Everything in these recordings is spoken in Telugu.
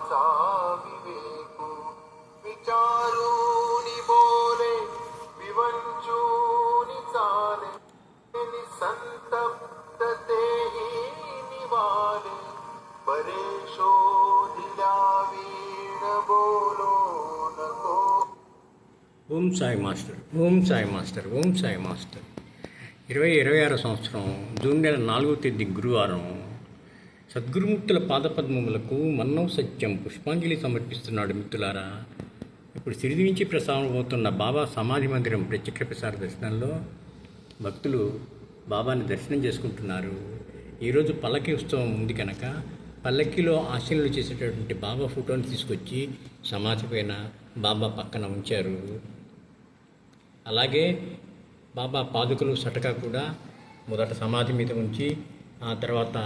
वाचा विवेको विचारूनी बोले विवंचूनी चाले निसंतप्ततेहि निवाले बरे शोधिला वीण बोलो नको. Om Sai master, Om Sai master, Om Sai master. 2026 సంవత్సరం జూన్ నెల 4వ తేదీ గురువారం సద్గురుమూర్తుల పాదపద్మములకు మన్నవ సత్యం పుష్పాంజలి సమర్పిస్తున్నాడు. మిత్రులారా, ఇప్పుడు సిరిది నుంచి ప్రసారమవుతున్న బాబా సమాధి మందిరం ప్రత్యక్ష ప్రసార దర్శనంలో భక్తులు బాబాని దర్శనం చేసుకుంటున్నారు. ఈరోజు పల్లకి ఉత్సవం ఉంది కనుక పల్లకిలో ఆశీనులు చేసేటటువంటి బాబా ఫోటోని తీసుకొచ్చి సమాధి పైన బాబా పక్కన ఉంచారు. అలాగే బాబా పాదుకలు సటక కూడా మొదట సమాధి మీద ఉంచి ఆ తర్వాత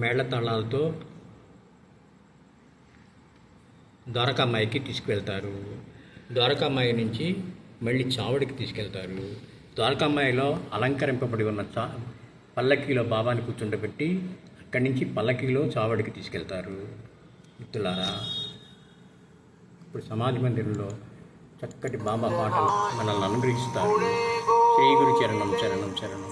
మేళతాళాలతో ద్వారకామాయికి తీసుకువెళ్తారు. ద్వారకామాయి నుంచి మళ్ళీ చావడికి తీసుకెళ్తారు. ద్వారకామాయిలో అలంకరింపబడి ఉన్న పల్లకీలో బాబాని కూర్చుండబెట్టి అక్కడి నుంచి పల్లకీలో చావడికి తీసుకెళ్తారు. మిత్రులారా, ఇప్పుడు సమాధి మందిరంలో చక్కటి బాబా పాటలు మనల్ని అనుగ్రహిస్తారు. శ్రీ గురు చరణం చరణం చరణం.